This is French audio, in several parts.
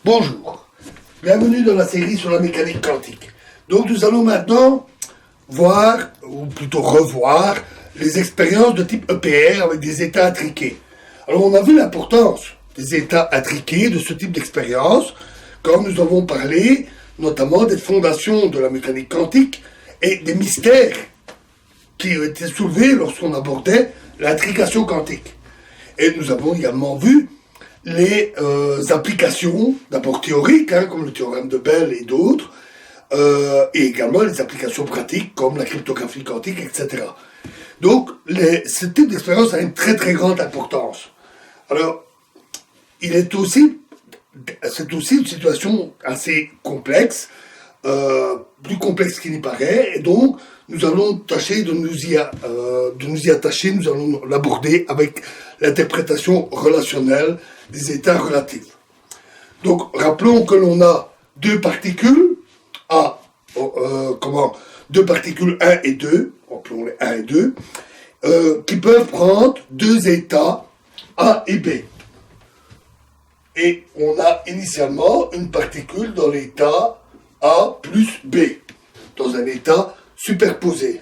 Bonjour, bienvenue dans la série sur la mécanique quantique. Donc nous allons maintenant voir, ou plutôt revoir, les expériences de type EPR avec des états intriqués. Alors on a vu l'importance des états intriqués de ce type d'expérience quand nous avons parlé notamment des fondations de la mécanique quantique et des mystères qui ont été soulevés lorsqu'on abordait l'intrication quantique. Et nous avons également vu les applications, d'abord théoriques, comme le théorème de Bell et d'autres, et également les applications pratiques, comme la cryptographie quantique, etc. Donc, ce type d'expérience a une très très grande importance. Alors, c'est aussi une situation assez complexe, plus complexe qu'il n'y paraît, et donc nous allons tâcher de nous y attacher, nous allons l'aborder avec l'interprétation relationnelle des états relatifs. Donc, rappelons que l'on a deux particules, deux particules 1 et 2, appelons les 1 et 2, qui peuvent prendre deux états A et B. Et on a initialement une particule dans l'état A plus B, dans un état superposé.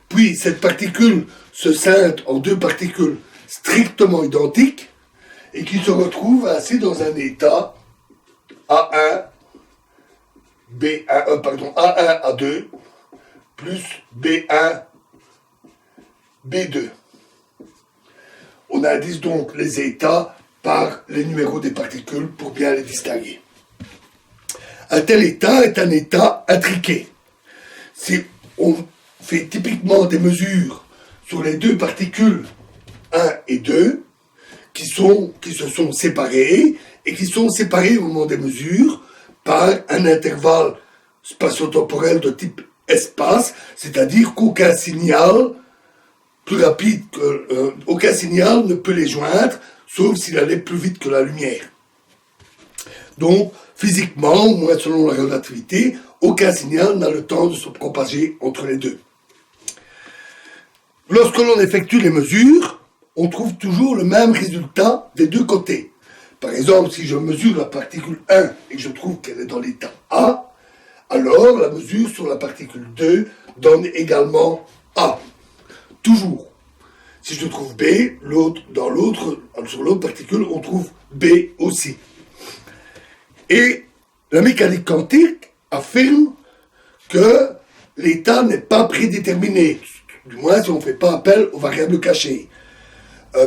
Puis cette particule se scinde en deux particules strictement identiques et qui se retrouvent ainsi dans un état A1, A1, A2 plus B1, B2. On indique donc les états par les numéros des particules pour bien les distinguer. Un tel état est un état intriqué. Si on fait typiquement des mesures sur les deux particules 1 et 2, qui se sont séparées, et qui sont séparées au moment des mesures par un intervalle spatio-temporel de type espace, c'est-à-dire qu'aucun signal plus rapide aucun signal ne peut les joindre, sauf s'il allait plus vite que la lumière. Donc, physiquement, au moins selon la relativité, aucun signal n'a le temps de se propager entre les deux. Lorsque l'on effectue les mesures, on trouve toujours le même résultat des deux côtés. Par exemple, si je mesure la particule 1 et que je trouve qu'elle est dans l'état A, alors la mesure sur la particule 2 donne également A. Toujours. Si je trouve B, sur l'autre particule, on trouve B aussi. Et la mécanique quantique affirme que l'état n'est pas prédéterminé, du moins si on ne fait pas appel aux variables cachées.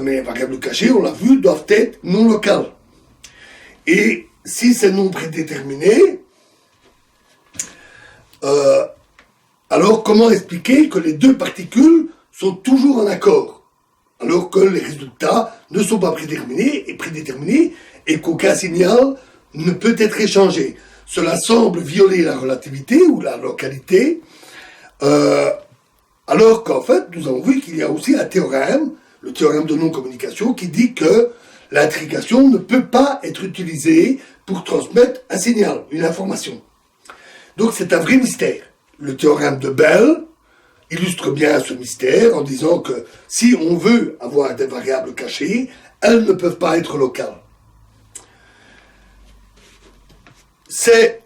Mais les variables cachées, on l'a vu, doivent être non locales. Et si c'est non prédéterminé, alors comment expliquer que les deux particules sont toujours en accord, alors que les résultats ne sont pas prédéterminés et qu'aucun signal ne peut être échangé? Cela semble violer la relativité ou la localité, alors qu'en fait, nous avons vu qu'il y a aussi un théorème, le théorème de non-communication, qui dit que l'intrication ne peut pas être utilisée pour transmettre un signal, une information. Donc c'est un vrai mystère. Le théorème de Bell illustre bien ce mystère en disant que si on veut avoir des variables cachées, elles ne peuvent pas être locales. C'est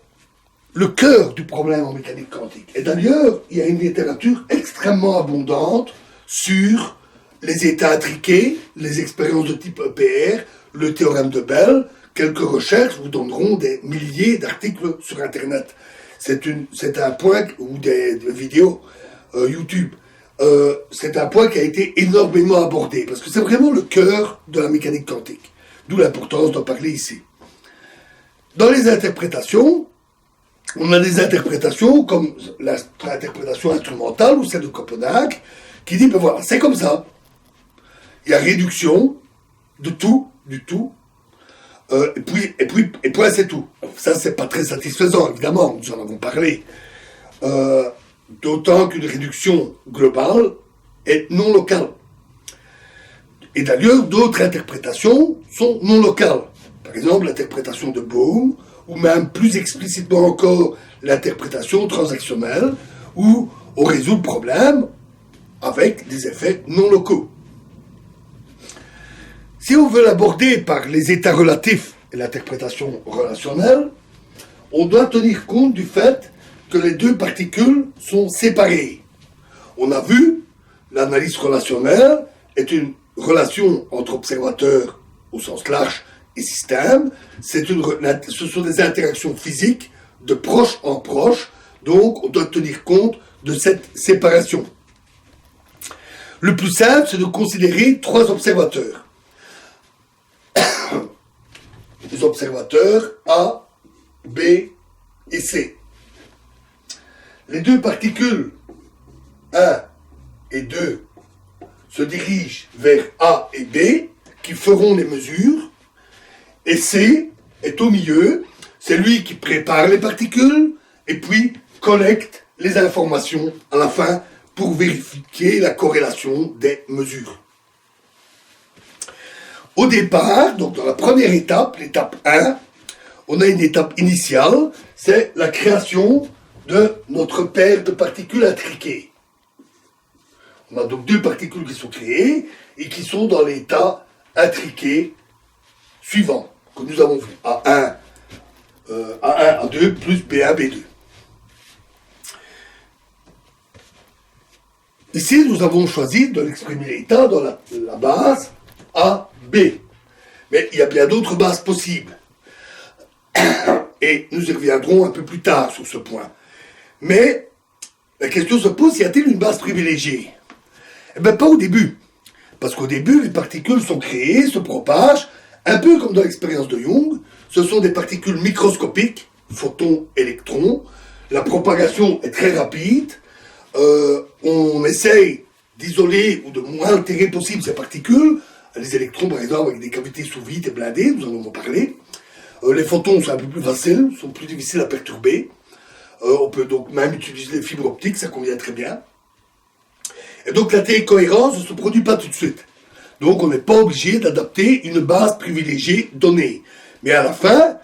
le cœur du problème en mécanique quantique. Et d'ailleurs, il y a une littérature extrêmement abondante sur les états intriqués, les expériences de type EPR, le théorème de Bell. Quelques recherches vous donneront des milliers d'articles sur Internet. C'est un point, ou des vidéos YouTube, c'est un point qui a été énormément abordé, parce que c'est vraiment le cœur de la mécanique quantique. D'où l'importance d'en parler ici. Dans les interprétations, on a des interprétations comme l'interprétation instrumentale ou celle de Copenhague, qui dit, ben voilà, c'est comme ça. Il y a réduction de tout, du tout, et puis c'est tout. Ça, c'est pas très satisfaisant, évidemment, nous en avons parlé. D'autant qu'une réduction globale est non locale. Et d'ailleurs, d'autres interprétations sont non locales. Par exemple, l'interprétation de Bohm, ou même plus explicitement encore l'interprétation transactionnelle, où on résout le problème avec des effets non locaux. Si on veut l'aborder par les états relatifs et l'interprétation relationnelle, on doit tenir compte du fait que les deux particules sont séparées. On a vu, l'analyse relationnelle est une relation entre observateurs au sens large et système. Ce sont des interactions physiques de proche en proche, donc on doit tenir compte de cette séparation. Le plus simple, c'est de considérer trois observateurs. Les observateurs A, B et C. Les deux particules 1 et 2 se dirigent vers A et B, qui feront les mesures, et C est au milieu, c'est lui qui prépare les particules, et puis collecte les informations à la fin pour vérifier la corrélation des mesures. Au départ, donc dans la première étape, l'étape 1, on a une étape initiale, c'est la création de notre paire de particules intriquées. On a donc deux particules qui sont créées et qui sont dans l'état intriqué suivant, que nous avons vu, A1, A1, A2, plus B1, B2. Ici, nous avons choisi de l'exprimer l'état dans la base A, B. Mais il y a bien d'autres bases possibles. Et nous y reviendrons un peu plus tard sur ce point. Mais la question se pose, y a-t-il une base privilégiée? Eh bien, pas au début. Parce qu'au début, les particules sont créées, se propagent, un peu comme dans l'expérience de Young. Ce sont des particules microscopiques, photons, électrons. La propagation est très rapide. On essaye d'isoler ou de moins altérer possible ces particules. Les électrons, par exemple, avec des cavités sous vide et blindées, nous en avons parlé. Les photons sont un peu plus faciles, sont plus difficiles à perturber. On peut donc même utiliser les fibres optiques, ça convient très bien. Et donc la télécohérence ne se produit pas tout de suite. Donc on n'est pas obligé d'adapter une base privilégiée donnée. Mais à la fin,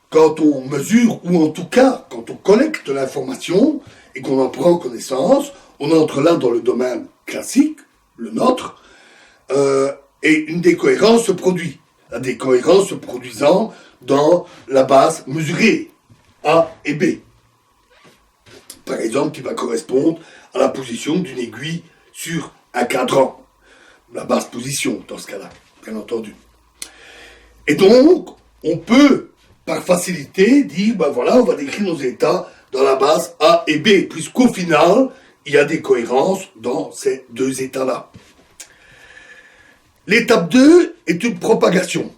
quand on mesure, ou en tout cas quand on collecte l'information et qu'on en prend connaissance, on entre là dans le domaine classique, le nôtre, et une décohérence se produit. La décohérence se produisant dans la base mesurée, A et B. Par exemple, qui va correspondre à la position d'une aiguille sur un cadran. La basse position, dans ce cas-là, bien entendu. Et donc, on peut, par facilité, dire, ben voilà, on va décrire nos états dans la base A et B, puisqu'au final, il y a des cohérences dans ces deux états-là. L'étape 2 est une propagation.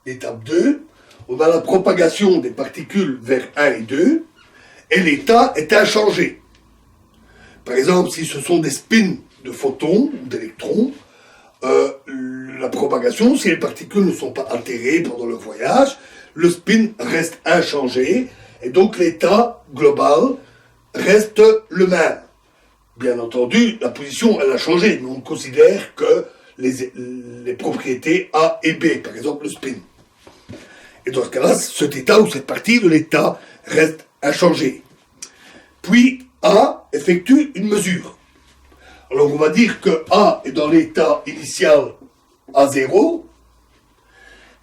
L'étape 2, on a la propagation des particules vers 1 et 2, et l'état est inchangé. Par exemple, si ce sont des spins de photons ou d'électrons, la propagation, si les particules ne sont pas altérées pendant leur voyage, le spin reste inchangé, et donc l'état global reste le même. Bien entendu, la position, elle a changé, mais on considère que les propriétés A et B, par exemple le spin. Et dans ce cas-là, cet état ou cette partie de l'état reste inchangée. Puis, A effectue une mesure. Alors, on va dire que A est dans l'état initial A0,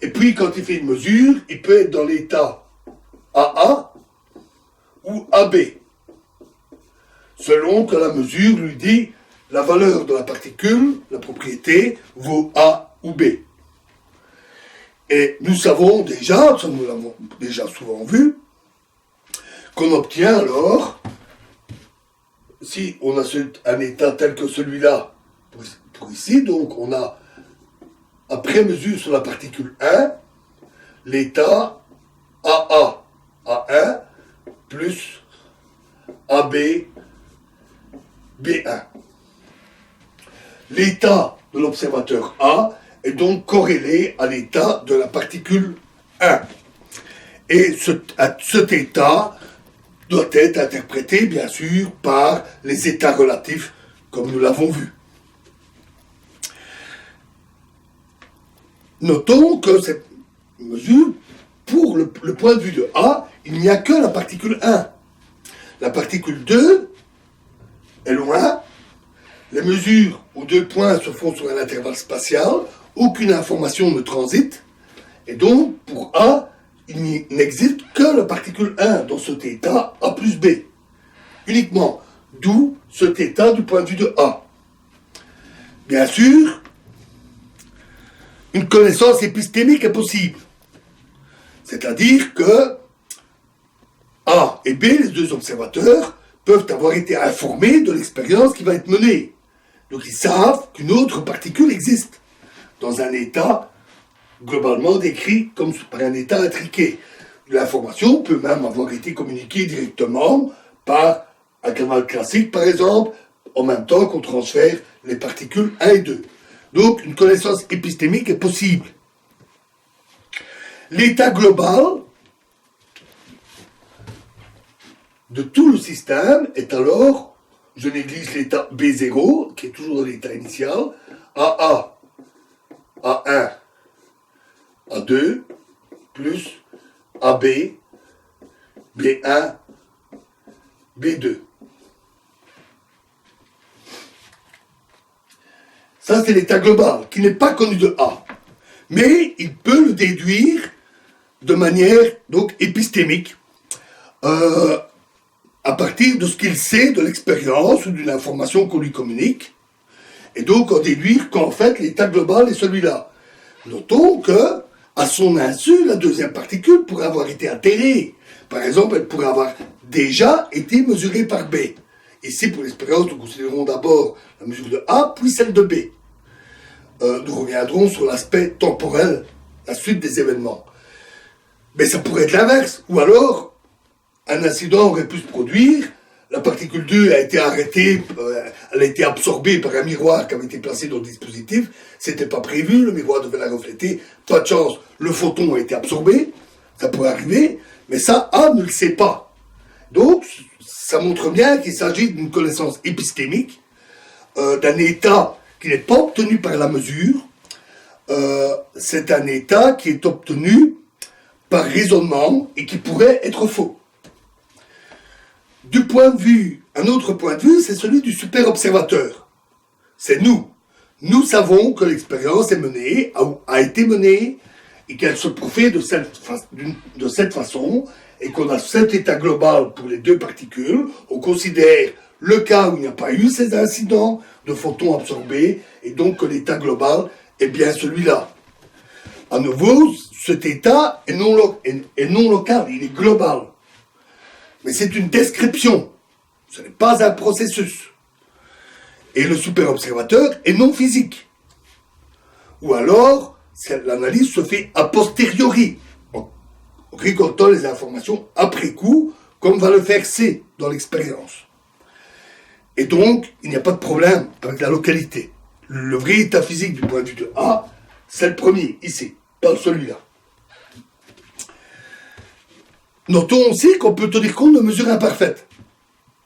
et puis, quand il fait une mesure, il peut être dans l'état AA ou AB, selon que la mesure lui dit la valeur de la particule, la propriété, vaut A ou B. Et nous savons déjà, ça nous l'avons déjà souvent vu, qu'on obtient alors, si on a un état tel que celui-là, pour ici, donc on a, après mesure sur la particule 1, l'état AA, A1, plus AB, B1. L'état de l'observateur A est donc corrélé à l'état de la particule 1. Et cet état doit être interprété, bien sûr, par les états relatifs, comme nous l'avons vu. Notons que cette mesure, pour le point de vue de A, il n'y a que la particule 1. La particule 2 est loin. Les mesures aux deux points se font sur un intervalle spatial. aucune information ne transite, et donc pour A, il n'existe que la particule 1 dans cet état A plus B. Uniquement. D'où cet état du point de vue de A. Bien sûr, une connaissance épistémique est possible. C'est-à-dire que A et B, les deux observateurs, peuvent avoir été informés de l'expérience qui va être menée. Donc ils savent qu'une autre particule existe dans un état globalement décrit comme par un état intriqué. L'information peut même avoir été communiquée directement par un canal classique, par exemple, en même temps qu'on transfère les particules 1 et 2. Donc une connaissance épistémique est possible. L'état global de tout le système est alors, je néglige l'état B0, qui est toujours dans l'état initial, AA, A1, A2, plus AB, B1, B2. Ça, c'est l'état global, qui n'est pas connu de A. Mais il peut le déduire de manière donc épistémique, à partir de ce qu'il sait de l'expérience ou d'une information qu'on lui communique, et donc en déduire qu'en fait l'état global est celui-là. Notons que, à son insu, la deuxième particule pourrait avoir été altérée. Par exemple, elle pourrait avoir déjà été mesurée par B. Ici, pour l'expérience, nous considérons d'abord la mesure de A, puis celle de B. Nous reviendrons sur l'aspect temporel, la suite des événements. Mais ça pourrait être l'inverse. Ou alors, un incident aurait pu se produire, la particule 2 a été arrêtée, elle a été absorbée par un miroir qui avait été placé dans le dispositif, c'était pas prévu, le miroir devait la refléter, pas de chance, le photon a été absorbé, ça pourrait arriver, mais ça, A ne le sait pas. Donc, ça montre bien qu'il s'agit d'une connaissance épistémique, d'un état qui n'est pas obtenu par la mesure, c'est un état qui est obtenu par raisonnement et qui pourrait être faux. Du point de vue, un autre point de vue, c'est celui du super-observateur. C'est nous. Nous savons que l'expérience est menée, a été menée, et qu'elle se profite de cette façon, et qu'on a cet état global pour les deux particules. On considère le cas où il n'y a pas eu ces incidents de photons absorbés, et donc que l'état global est bien celui-là. À nouveau, cet état est non local, il est global. Mais c'est une description, ce n'est pas un processus. Et le super-observateur est non physique. Ou alors, l'analyse se fait a posteriori, en récoltant les informations après coup, comme va le faire C dans l'expérience. Et donc, il n'y a pas de problème avec la localité. Le vrai état physique du point de vue de A, c'est le premier, ici, pas celui-là. Notons aussi qu'on peut tenir compte de mesures imparfaites.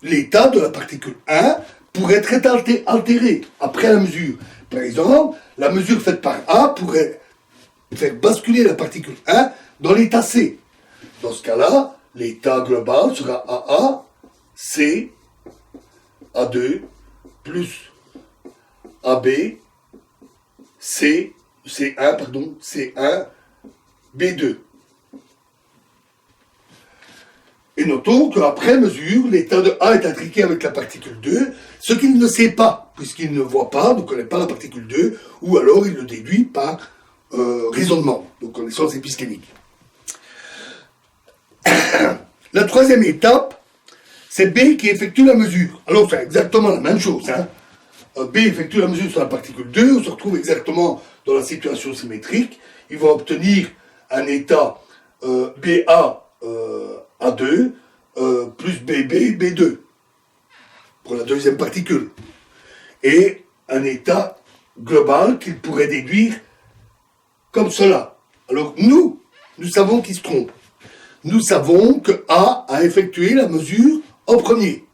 L'état de la particule 1 pourrait être altéré après la mesure. Par exemple, la mesure faite par A pourrait faire basculer la particule 1 dans l'état C. Dans ce cas-là, l'état global sera AA, C, A2, plus AB, C1, B2. Et notons qu'après mesure, l'état de A est intriqué avec la particule 2, ce qu'il ne sait pas, puisqu'il ne voit pas, ne connaît pas la particule 2, ou alors il le déduit par raisonnement, donc connaissance épistémique. La troisième étape, c'est B qui effectue la mesure. Alors c'est exactement la même chose. B effectue la mesure sur la particule 2, on se retrouve exactement dans la situation symétrique. Il va obtenir un état BA A2 plus BB B2 pour la deuxième particule. Et un état global qu'il pourrait déduire comme cela. Alors nous savons qu'il se trompe. Nous savons que A a effectué la mesure en premier.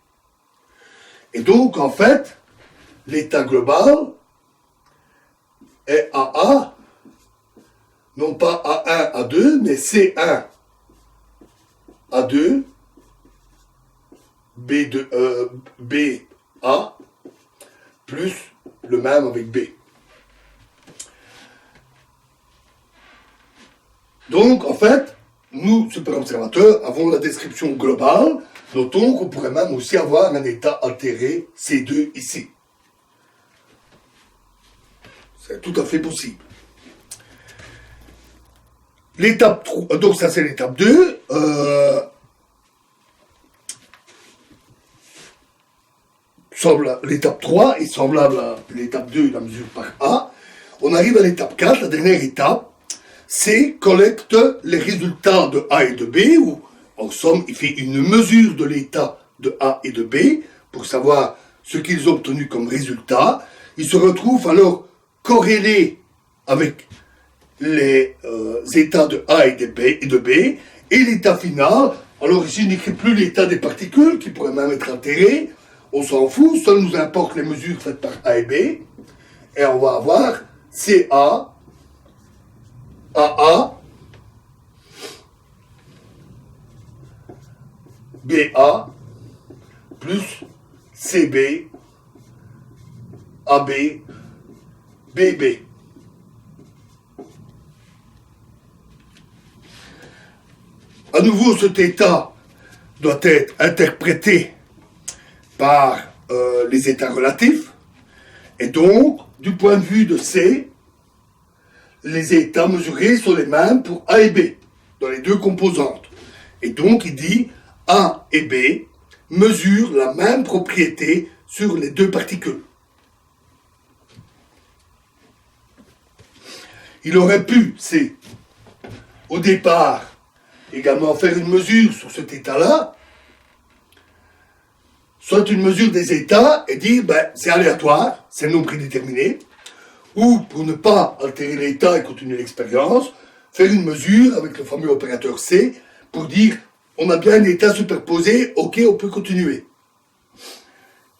Et donc, en fait, l'état global est AA, non pas A1, A2, mais C1, A2, B2, BA, plus le même avec B. Donc, en fait, nous, super observateurs, avons la description globale. Notons qu'on pourrait même aussi avoir un état altéré C2 ici. C'est tout à fait possible. L'étape 3, donc ça c'est l'étape 2. L'étape 3 est semblable à l'étape 2, la mesure par A. On arrive à l'étape 4, la dernière étape, c'est collecte les résultats de A et de B, où en somme il fait une mesure de l'état de A et de B pour savoir ce qu'ils ont obtenu comme résultat. Ils se retrouvent alors corrélés avec les états de A et de B, et l'état final. Alors ici, je n'écris plus l'état des particules, qui pourrait même être altéré. On s'en fout, seul nous importe les mesures faites par A et B. Et on va avoir CA, AA, BA, plus CB, AB, BB. À nouveau, cet état doit être interprété par les états relatifs. Et donc, du point de vue de C, les états mesurés sont les mêmes pour A et B, dans les deux composantes. Et donc, il dit A et B mesurent la même propriété sur les deux particules. Il aurait pu, C, au départ, également faire une mesure sur cet état-là, soit une mesure des états et dire c'est aléatoire, c'est non prédéterminé, ou pour ne pas altérer l'état et continuer l'expérience, faire une mesure avec le fameux opérateur C pour dire on a bien un état superposé, ok, on peut continuer.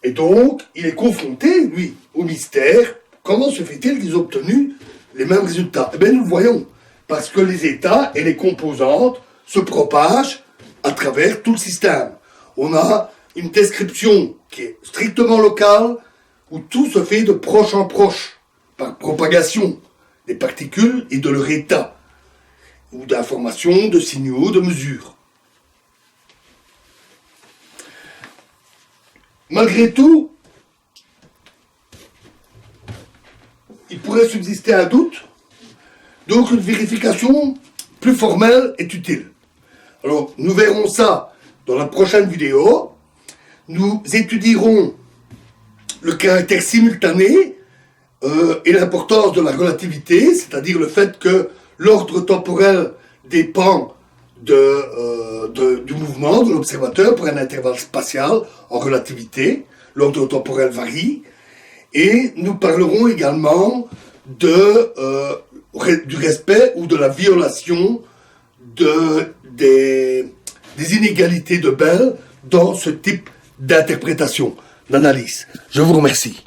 Et donc, il est confronté, lui, au mystère. Comment se fait-il qu'ils ont obtenu les mêmes résultats? Eh bien, nous le voyons, parce que les états et les composantes se propagent à travers tout le système. On a une description qui est strictement locale, où tout se fait de proche en proche, par propagation des particules et de leur état, ou d'informations, de signaux, de mesures. Malgré tout, il pourrait subsister un doute, donc une vérification plus formelle est utile. Alors, nous verrons ça dans la prochaine vidéo. Nous étudierons le caractère simultané et l'importance de la relativité, c'est-à-dire le fait que l'ordre temporel dépend du mouvement de l'observateur pour un intervalle spatial en relativité. L'ordre temporel varie. Et nous parlerons également du respect ou de la violation des inégalités de Bell dans ce type d'interprétation, d'analyse. Je vous remercie.